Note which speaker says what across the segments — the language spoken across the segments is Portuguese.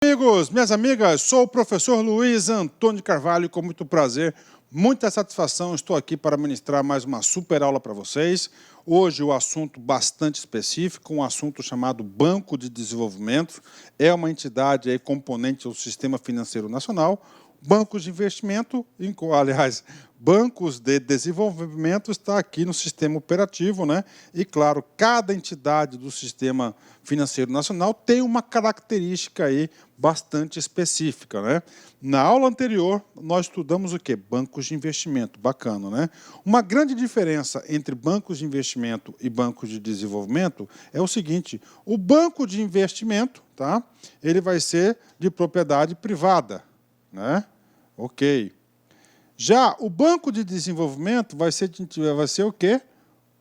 Speaker 1: Amigos, minhas amigas, sou o professor Luiz Antônio Carvalho, com muito prazer, muita satisfação, estou aqui para ministrar mais uma super aula para vocês. Hoje o assunto bastante específico, um assunto chamado Banco de Desenvolvimento, é uma entidade aí, componente do Sistema Financeiro Nacional. Bancos de investimento, aliás, bancos de desenvolvimento está aqui no sistema operativo, né? E, claro, cada entidade do Sistema Financeiro Nacional tem uma característica aí bastante específica, né? Na aula anterior, nós estudamos o quê? Bancos de investimento, bacana, né? Uma grande diferença entre bancos de investimento e bancos de desenvolvimento é o seguinte: o banco de investimento, tá? Ele vai ser de propriedade privada, né? Ok. Já o banco de desenvolvimento vai ser o quê?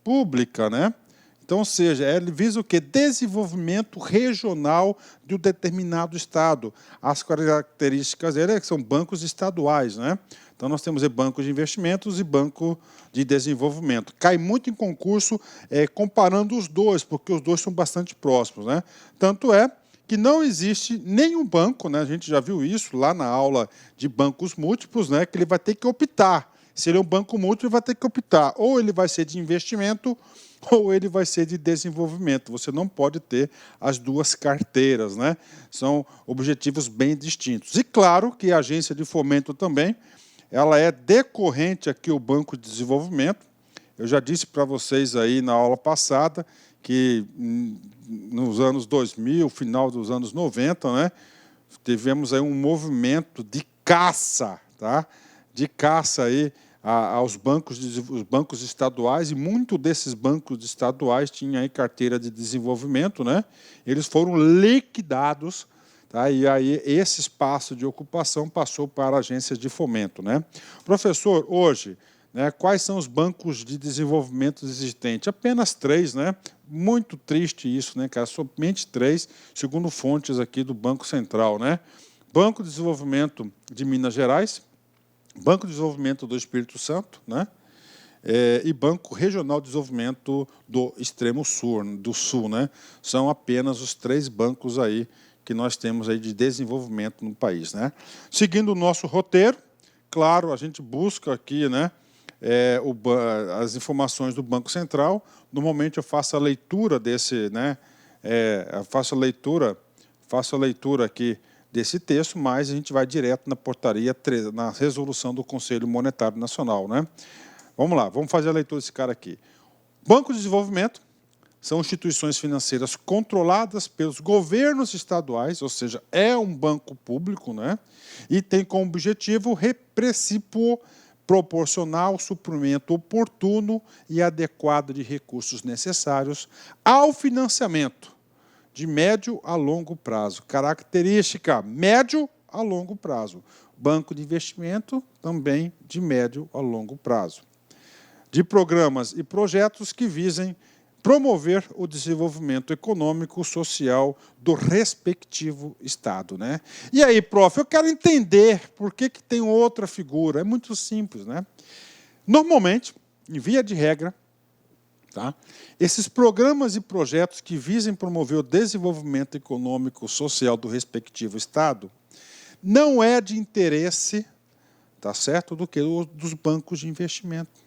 Speaker 1: Pública, né? Então, ou seja, ele visa o quê? Desenvolvimento regional de um determinado estado. As características dele é que são bancos estaduais, né? Então, nós temos bancos de investimentos e banco de desenvolvimento. Cai muito em concurso comparando os dois, porque os dois são bastante próximos, né? Tanto é que não existe nenhum banco, né? A gente já viu isso lá na aula de bancos múltiplos, né? Que ele vai ter que optar. Se ele é um banco múltiplo, ele vai ter que optar. Ou ele vai ser de investimento, ou ele vai ser de desenvolvimento. Você não pode ter as duas carteiras, né? São objetivos bem distintos. E claro que a agência de fomento também, ela é decorrente aqui o Banco de Desenvolvimento. Eu já disse para vocês aí na aula passada que nos anos 2000, final dos anos 90, né, tivemos aí um movimento de caça, tá? De caça aí aos os bancos estaduais, e muito desses bancos estaduais tinham aí carteira de desenvolvimento, né? Eles foram liquidados, tá? E aí esse espaço de ocupação passou para agências de fomento, né? Professor, hoje, né, quais são os bancos de desenvolvimento existentes? Apenas 3, né? Muito triste isso, né, cara? Somente 3, segundo fontes aqui do Banco Central, né? Banco de Desenvolvimento de Minas Gerais, Banco de Desenvolvimento do Espírito Santo, né? E Banco Regional de Desenvolvimento do Extremo Sul, né? São apenas os 3 bancos aí que nós temos aí de desenvolvimento no país, né? Seguindo o nosso roteiro, claro, a gente busca aqui, né, as informações do Banco Central. Normalmente eu faço a leitura desse, né, faço a leitura aqui desse texto, mas a gente vai direto na portaria 13, na resolução do Conselho Monetário Nacional, né? Vamos lá, vamos fazer a leitura desse cara aqui. Banco de Desenvolvimento são instituições financeiras controladas pelos governos estaduais, ou seja, é um banco público, né? E tem como objetivo recíproco proporcionar ao suprimento oportuno e adequado de recursos necessários ao financiamento de médio a longo prazo. Característica, médio a longo prazo. Banco de investimento, também de médio a longo prazo. De programas e projetos que visem promover o desenvolvimento econômico e social do respectivo estado, né? E aí, prof, eu quero entender por que tem outra figura. É muito simples, né? Normalmente, em via de regra, tá? Esses programas e projetos que visem promover o desenvolvimento econômico e social do respectivo estado não é de interesse, tá certo, dos bancos de investimento.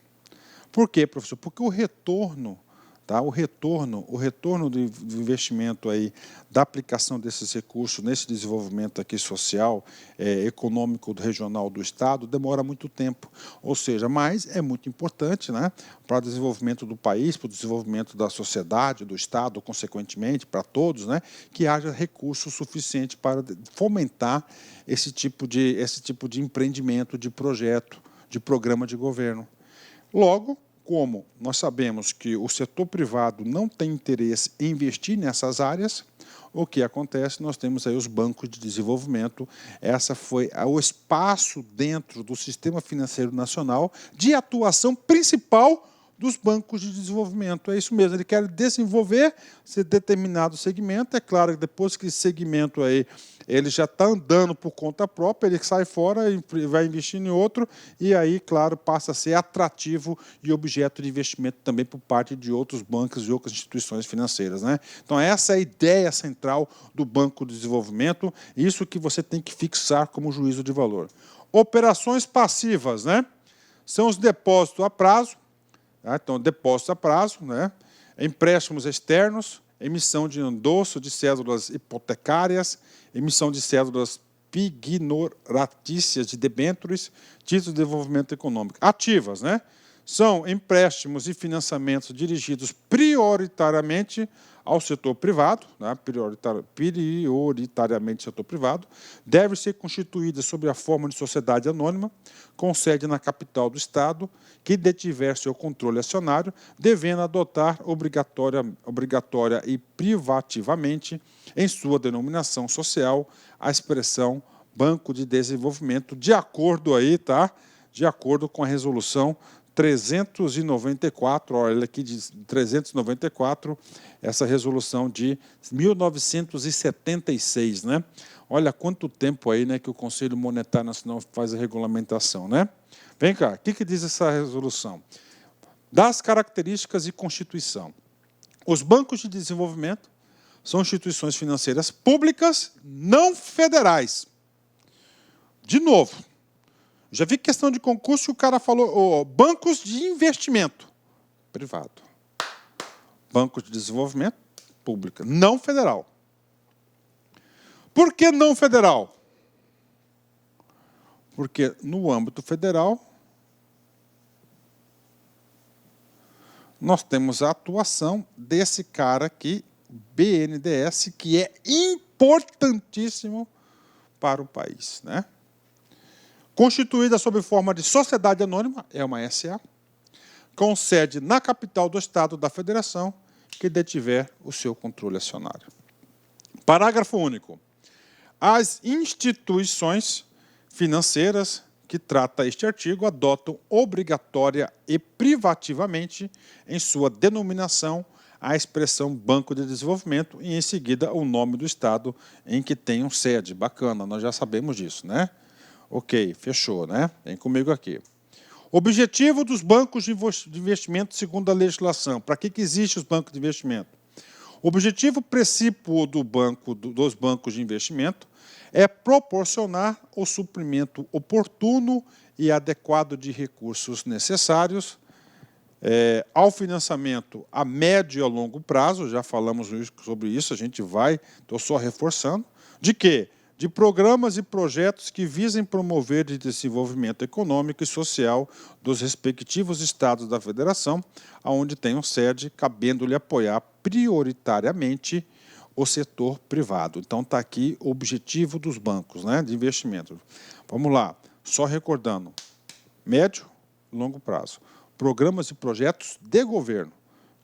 Speaker 1: Por quê, professor? Porque o retorno, tá? O retorno do investimento aí, da aplicação desses recursos nesse desenvolvimento aqui social, econômico, regional do Estado, demora muito tempo. Ou seja, mas é muito importante, né, para o desenvolvimento do país, para o desenvolvimento da sociedade, do Estado, consequentemente, para todos, né, que haja recurso suficiente para fomentar esse tipo de empreendimento, de projeto, de programa de governo. Logo, como nós sabemos que o setor privado não tem interesse em investir nessas áreas, o que acontece? Nós temos aí os bancos de desenvolvimento. Essa foi o espaço dentro do Sistema Financeiro Nacional de atuação principal dos bancos de desenvolvimento. É isso mesmo, ele quer desenvolver esse determinado segmento. É claro que depois que esse segmento aí ele já está andando por conta própria, ele sai fora e vai investir em outro, e aí, claro, passa a ser atrativo e objeto de investimento também por parte de outros bancos e outras instituições financeiras, né? Então, essa é a ideia central do Banco de Desenvolvimento, isso que você tem que fixar como juízo de valor. Operações passivas, né? São os depósitos a prazo, tá? Então, depósitos a prazo, né? Empréstimos externos, emissão de endosso de cédulas hipotecárias, emissão de cédulas pignoratícias de debêntures, títulos de desenvolvimento econômico. Ativas, né? São empréstimos e financiamentos dirigidos prioritariamente ao setor privado, né? Prioritariamente ao setor privado, deve ser constituída sob a forma de sociedade anônima, com sede na capital do Estado, que detiver seu controle acionário, devendo adotar obrigatória e privativamente, em sua denominação social, a expressão Banco de Desenvolvimento, de acordo aí, tá? De acordo com a resolução 394, olha aqui de 394, essa resolução de 1976, né? Olha quanto tempo aí, né, que o Conselho Monetário Nacional faz a regulamentação, né? Vem cá, o que diz essa resolução? Das características e constituição. Os bancos de desenvolvimento são instituições financeiras públicas não federais. De novo, já vi questão de concurso que o cara falou, bancos de investimento, privado. Bancos de desenvolvimento, pública, não federal. Por que não federal? Porque no âmbito federal, nós temos a atuação desse cara aqui, BNDES, que é importantíssimo para o país, né? Constituída sob forma de sociedade anônima, é uma SA, com sede na capital do Estado da Federação, que detiver o seu controle acionário. Parágrafo único. As instituições financeiras que trata este artigo adotam obrigatória e privativamente em sua denominação a expressão Banco de Desenvolvimento e, em seguida, o nome do Estado em que tenham sede. Bacana, nós já sabemos disso, né? Ok, fechou, né? Vem comigo aqui. Objetivo dos bancos de investimento segundo a legislação. Para que existe os bancos de investimento? O objetivo principal dos bancos de investimento é proporcionar o suprimento oportuno e adequado de recursos necessários ao financiamento a médio e a longo prazo, já falamos sobre isso, a gente vai, estou só reforçando, de quê? De programas e projetos que visem promover o desenvolvimento econômico e social dos respectivos estados da federação, onde tenham sede, cabendo-lhe apoiar prioritariamente o setor privado. Então, está aqui o objetivo dos bancos, né, de investimento. Vamos lá, só recordando, médio e longo prazo. Programas e projetos de governo,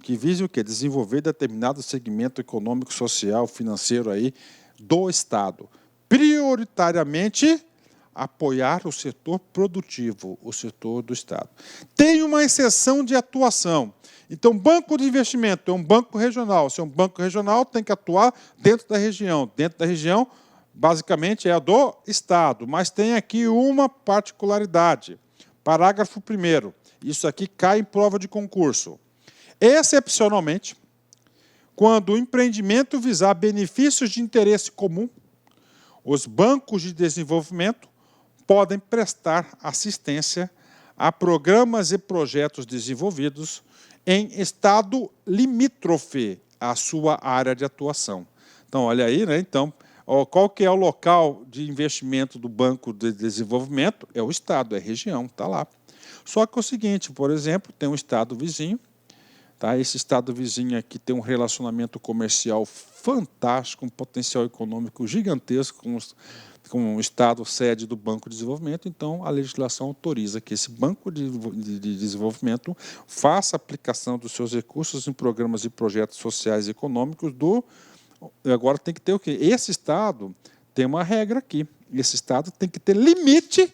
Speaker 1: que visem o quê? Desenvolver determinado segmento econômico, social, financeiro aí do Estado. Prioritariamente, apoiar o setor produtivo, o setor do Estado. Tem uma exceção de atuação. Então, banco de investimento é um banco regional. Se é um banco regional, tem que atuar dentro da região. Dentro da região, basicamente, é a do Estado. Mas tem aqui uma particularidade. Parágrafo 1º. Isso aqui cai em prova de concurso. Excepcionalmente, quando o empreendimento visar benefícios de interesse comum, os bancos de desenvolvimento podem prestar assistência a programas e projetos desenvolvidos em estado limítrofe à sua área de atuação. Então, olha aí, né? Então, qual que é o local de investimento do Banco de Desenvolvimento? É o estado, é a região, está lá. Só que é o seguinte, por exemplo, tem um estado vizinho, tá? Esse estado vizinho aqui tem um relacionamento comercial fantástico, um potencial econômico gigantesco com o estado sede do Banco de Desenvolvimento. Então, a legislação autoriza que esse Banco de Desenvolvimento faça aplicação dos seus recursos em programas e projetos sociais e econômicos do... Agora tem que ter o quê? Esse estado tem uma regra aqui. Esse estado tem que ter limite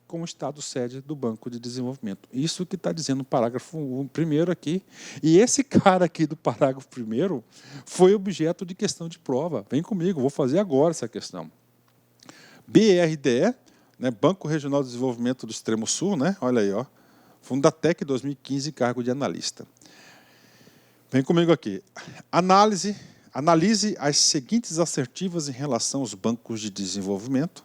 Speaker 1: com o estado sede do Banco de Desenvolvimento. Isso que está dizendo o parágrafo 1º aqui. E esse cara aqui do parágrafo 1º foi objeto de questão de prova. Vem comigo, vou fazer agora essa questão. BRDE, né, Banco Regional de Desenvolvimento do Extremo Sul, né, olha aí, ó, Fundatec 2015, cargo de analista. Vem comigo aqui. Analise as seguintes assertivas em relação aos bancos de desenvolvimento.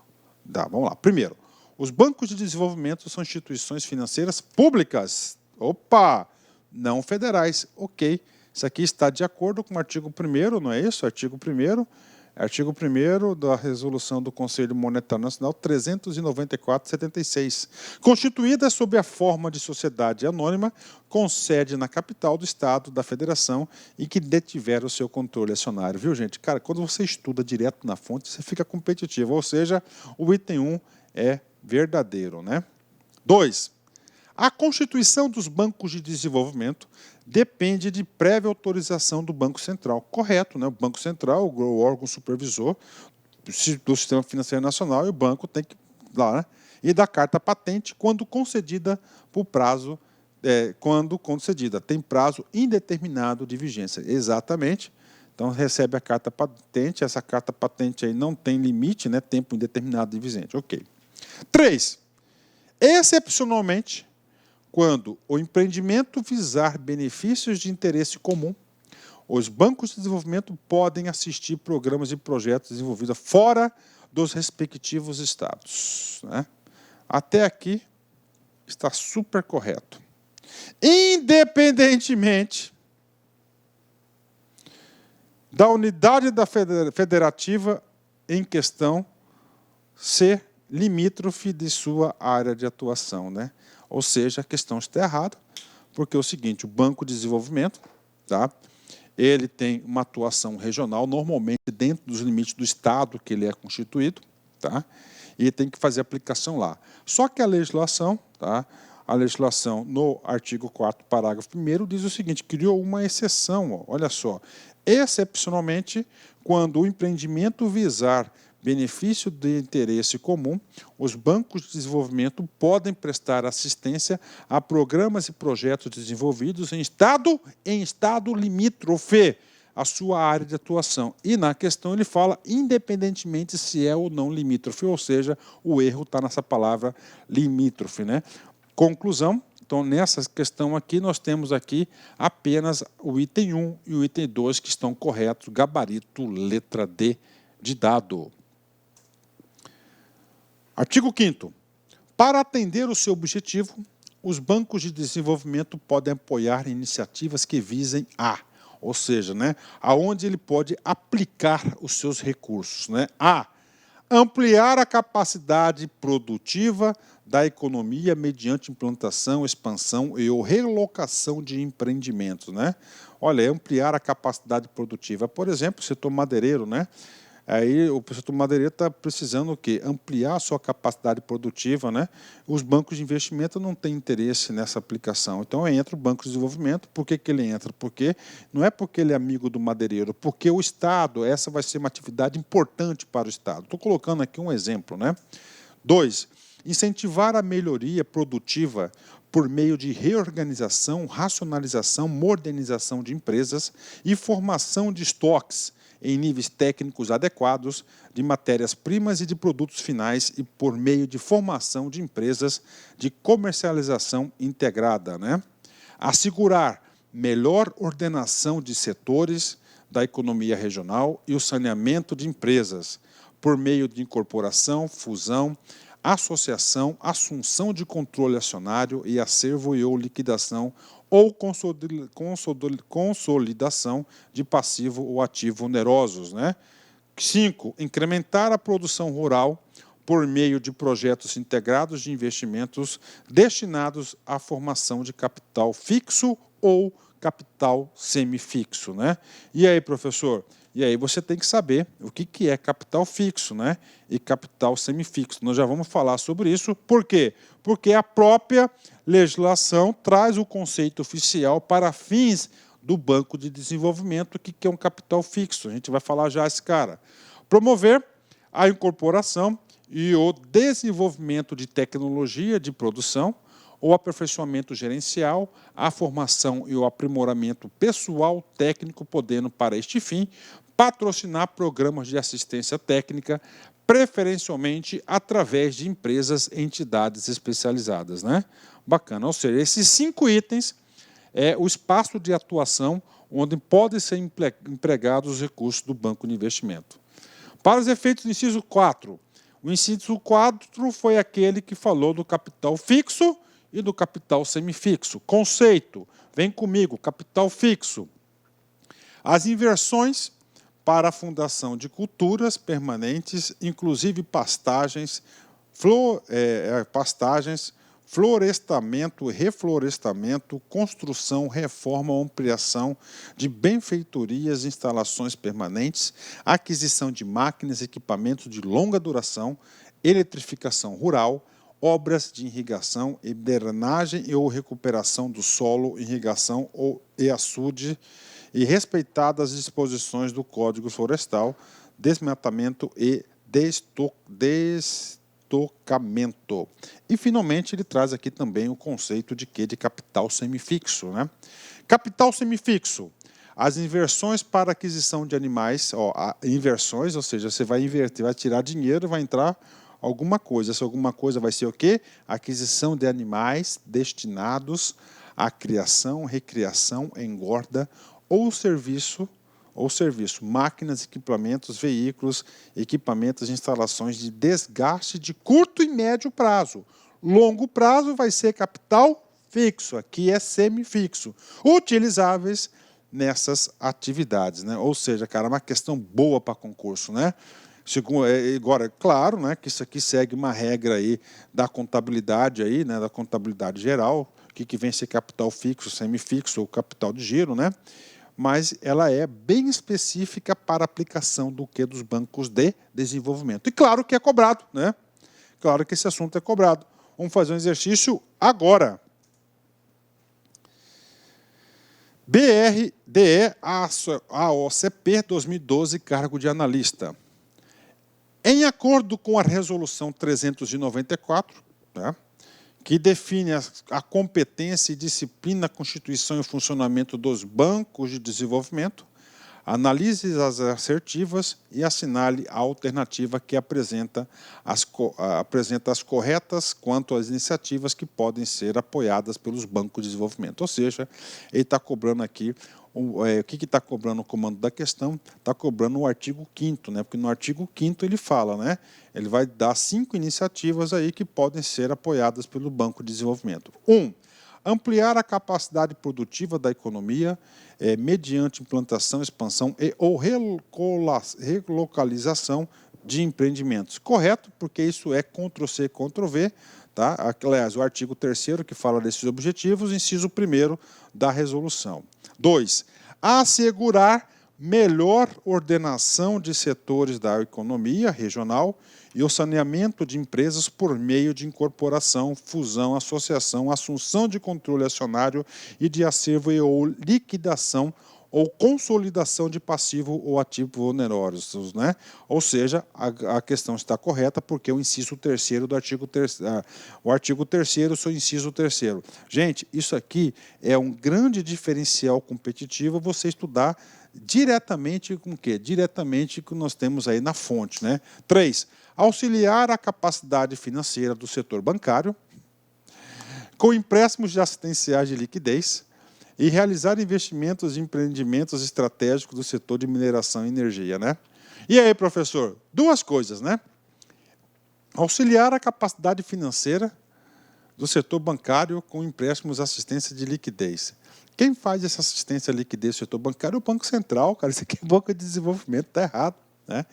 Speaker 1: Tá, vamos lá. Primeiro, os bancos de desenvolvimento são instituições financeiras públicas. Opa! Não federais. Ok. Isso aqui está de acordo com o artigo 1º, não é isso? Artigo 1º da Resolução do Conselho Monetário Nacional 394/76, constituída sob a forma de sociedade anônima, com sede na capital do Estado, da Federação, e que detiver o seu controle acionário. Viu, gente? Cara, quando você estuda direto na fonte, você fica competitivo, ou seja, o item 1 é verdadeiro, né? 2. A constituição dos bancos de desenvolvimento depende de prévia autorização do Banco Central. Correto, né? O Banco Central, o órgão supervisor do Sistema Financeiro Nacional, e o banco tem que lá, né? E da carta patente quando concedida por prazo, quando concedida, tem prazo indeterminado de vigência. Exatamente. Então recebe a carta patente, essa carta patente aí não tem limite, né? Tempo indeterminado de vigência. Ok. 3. Excepcionalmente, quando o empreendimento visar benefícios de interesse comum, os bancos de desenvolvimento podem assistir programas e projetos desenvolvidos fora dos respectivos estados, né? Até aqui está super correto. Independentemente da unidade da federativa em questão ser limítrofe de sua área de atuação, né? Ou seja, a questão está errada, porque é o seguinte, o Banco de Desenvolvimento, tá? Ele tem uma atuação regional, normalmente dentro dos limites do Estado que ele é constituído, tá? E tem que fazer aplicação lá. Só que a legislação, tá? A legislação no artigo 4º, parágrafo 1º, diz o seguinte, criou uma exceção, ó, olha só, excepcionalmente, quando o empreendimento visar benefício de interesse comum, os bancos de desenvolvimento podem prestar assistência a programas e projetos desenvolvidos em estado limítrofe à sua área de atuação. E na questão ele fala independentemente se é ou não limítrofe, ou seja, o erro está nessa palavra limítrofe, né? Conclusão. Então, nessa questão aqui, nós temos aqui apenas o item 1 e o item 2 que estão corretos, gabarito, letra D de dado. Artigo 5º. Para atender o seu objetivo, os bancos de desenvolvimento podem apoiar iniciativas que visem ou seja, né, aonde ele pode aplicar os seus recursos, né? Ampliar a capacidade produtiva da economia mediante implantação, expansão e ou relocação de empreendimentos, né? Olha, ampliar a capacidade produtiva. Por exemplo, o setor madeireiro, né? Aí o setor madeireiro está precisando o quê? Ampliar a sua capacidade produtiva, né? Os bancos de investimento não têm interesse nessa aplicação. Então entra o Banco de Desenvolvimento. Por que ele entra? Porque não é porque ele é amigo do madeireiro, porque o Estado, essa vai ser uma atividade importante para o Estado. Estou colocando aqui um exemplo, né? 2. Incentivar a melhoria produtiva por meio de reorganização, racionalização, modernização de empresas e formação de estoques em níveis técnicos adequados de matérias-primas e de produtos finais e por meio de formação de empresas de comercialização integrada, né? Assegurar melhor ordenação de setores da economia regional e o saneamento de empresas por meio de incorporação, fusão, associação, assunção de controle acionário e acervo e ou liquidação ou consolidação de passivo ou ativo onerosos, né? 5. Incrementar a produção rural por meio de projetos integrados de investimentos destinados à formação de capital fixo ou capital semifixo, né? E aí, professor? E aí você tem que saber o que é capital fixo, né? E capital semifixo. Nós já vamos falar sobre isso. Por quê? Porque a própria legislação traz o conceito oficial para fins do Banco de Desenvolvimento, o que é um capital fixo. A gente vai falar já esse cara. Promover a incorporação e o desenvolvimento de tecnologia de produção, o aperfeiçoamento gerencial, a formação e o aprimoramento pessoal técnico, podendo, para este fim, patrocinar programas de assistência técnica, preferencialmente através de empresas, entidades especializadas, né? Bacana, ou seja, esses 5 itens é o espaço de atuação onde podem ser empregados os recursos do banco de investimento. Para os efeitos do inciso 4, o inciso 4 foi aquele que falou do capital fixo e do capital semifixo. Conceito, vem comigo, capital fixo. As inversões para a fundação de culturas permanentes, inclusive pastagens, florestamento, reflorestamento, construção, reforma ou ampliação de benfeitorias, instalações permanentes, aquisição de máquinas e equipamentos de longa duração, eletrificação rural, obras de irrigação e drenagem ou recuperação do solo, irrigação e açude, e respeitadas as disposições do Código Florestal, desmatamento e destocamento. E, finalmente, ele traz aqui também o conceito de quê? De capital semifixo, né? Capital semifixo. As inversões para aquisição de animais, inversões, ou seja, você vai inverter, vai tirar dinheiro, vai entrar alguma coisa. Essa alguma coisa vai ser o quê? Aquisição de animais destinados à criação, recriação, engorda ou serviço, máquinas, equipamentos, veículos, equipamentos, instalações de desgaste de curto e médio prazo. Longo prazo vai ser capital fixo, aqui é semifixo, utilizáveis nessas atividades, né? Ou seja, cara, é uma questão boa para concurso, né? Agora, claro, né, que isso aqui segue uma regra aí da contabilidade aí, né, da contabilidade geral, que vem ser capital fixo, semifixo ou capital de giro, né? Mas ela é bem específica para a aplicação do que dos bancos de desenvolvimento. E claro que é cobrado, né? Claro que esse assunto é cobrado. Vamos fazer um exercício agora. BRDE AOCP 2012, cargo de analista. Em acordo com a Resolução 394, tá? Que define a competência e disciplina, a constituição e funcionamento dos bancos de desenvolvimento, analise as assertivas e assinale a alternativa que apresenta as corretas quanto às iniciativas que podem ser apoiadas pelos bancos de desenvolvimento. Ou seja, ele está cobrando aqui, o que está cobrando o comando da questão? Está cobrando o artigo 5º, né? Porque no artigo 5º ele fala, né? Ele vai dar 5 iniciativas aí que podem ser apoiadas pelo Banco de Desenvolvimento. 1. Ampliar a capacidade produtiva da economia mediante implantação, expansão ou relocalização de empreendimentos. Correto, porque isso é Ctrl+C, Ctrl+V, tá? Aliás, o artigo 3º que fala desses objetivos, inciso 1º da resolução. 2. Assegurar melhor ordenação de setores da economia regional e o saneamento de empresas por meio de incorporação, fusão, associação, assunção de controle acionário e de acervo ou liquidação ou consolidação de passivo ou ativo onerosos, né? Ou seja, a questão está correta porque o inciso 3º do artigo 3º, o artigo 3º, seu inciso 3º. Gente, isso aqui é um grande diferencial competitivo você estudar diretamente com o quê? Diretamente com o que nós temos aí na fonte, né? 3. Auxiliar a capacidade financeira do setor bancário com empréstimos de assistenciais de liquidez e realizar investimentos em empreendimentos estratégicos do setor de mineração e energia, né? E aí, professor? 2 coisas, né? Auxiliar a capacidade financeira do setor bancário com empréstimos de assistência de liquidez. Quem faz essa assistência de liquidez do setor bancário é o Banco Central, cara. Isso aqui é Banco de Desenvolvimento, está errado, né?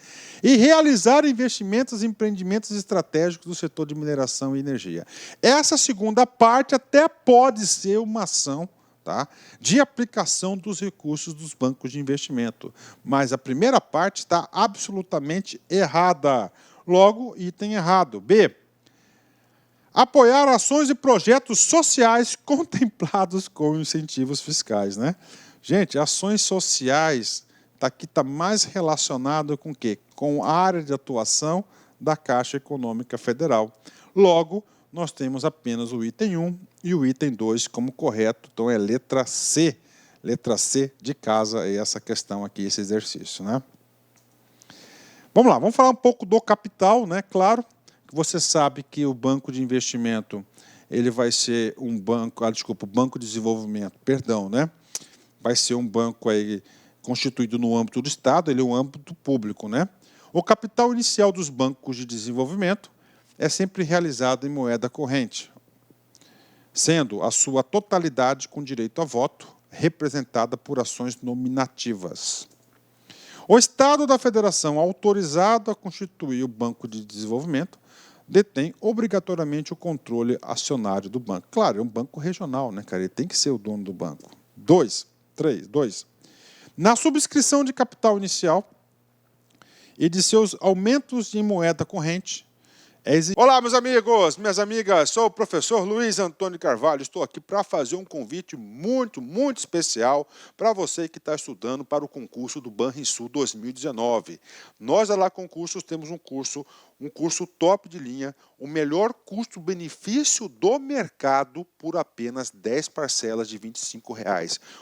Speaker 1: E realizar investimentos em empreendimentos estratégicos do setor de mineração e energia. Essa segunda parte até pode ser uma ação, tá, de aplicação dos recursos dos bancos de investimento. Mas a primeira parte está absolutamente errada. Logo, item errado. B. Apoiar ações e projetos sociais contemplados com incentivos fiscais, né? Gente, ações sociais aqui está mais relacionado com o quê? Com a área de atuação da Caixa Econômica Federal. Logo, nós temos apenas o item 1 e o item 2 como correto. Então, é letra C de casa, é essa questão aqui, esse exercício, né? Vamos lá, vamos falar um pouco do capital, né? Claro, você sabe que o banco de investimento ele vai ser um banco, o Banco de Desenvolvimento, perdão, né? Vai ser um banco aí constituído no âmbito do Estado, ele é um âmbito público, né? O capital inicial dos bancos de desenvolvimento é sempre realizado em moeda corrente, sendo a sua totalidade com direito a voto representada por ações nominativas. O Estado da Federação, autorizado a constituir o Banco de Desenvolvimento, detém obrigatoriamente o controle acionário do banco. Claro, é um banco regional, né, cara? Ele tem que ser o dono do banco. 2. Na subscrição de capital inicial e de seus aumentos em moeda corrente, Olá, meus amigos, minhas amigas, sou o professor Luiz Antônio Carvalho, estou aqui para fazer um convite muito especial para você que está estudando para o concurso do Banrisul 2019. Nós, da Lá Concursos, temos um curso top de linha, o melhor custo-benefício do mercado por apenas 10 parcelas de R$ 25.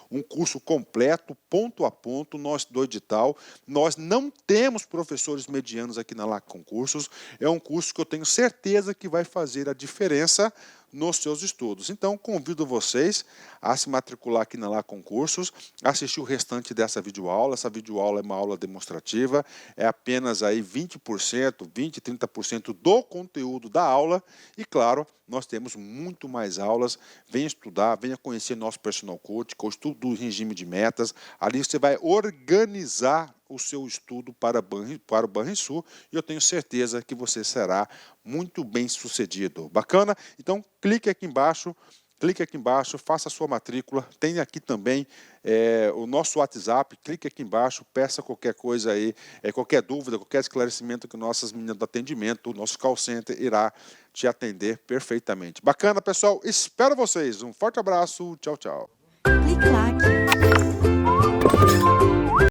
Speaker 1: Um curso completo, ponto a ponto, do edital. Nós não temos professores medianos aqui na Lá Concursos, é um curso que eu tenho certeza que vai fazer a diferença nos seus estudos. Então, convido vocês a se matricular aqui na Lá Concursos, assistir o restante dessa videoaula. Essa videoaula é uma aula demonstrativa, é apenas aí 20%, 30% do conteúdo da aula e, claro, nós temos muito mais aulas. Venha estudar, venha conhecer nosso personal coach do regime de metas. Ali você vai organizar o seu estudo para o Banrisul e eu tenho certeza que você será muito bem sucedido. Bacana? Então, clique aqui embaixo, faça a sua matrícula. Tem aqui também o nosso WhatsApp, clique aqui embaixo, peça qualquer coisa aí, qualquer dúvida, qualquer esclarecimento que nossas meninas do atendimento, o nosso call center irá te atender perfeitamente. Bacana, pessoal? Espero vocês. Um forte abraço. Tchau, tchau.
Speaker 2: Clique lá.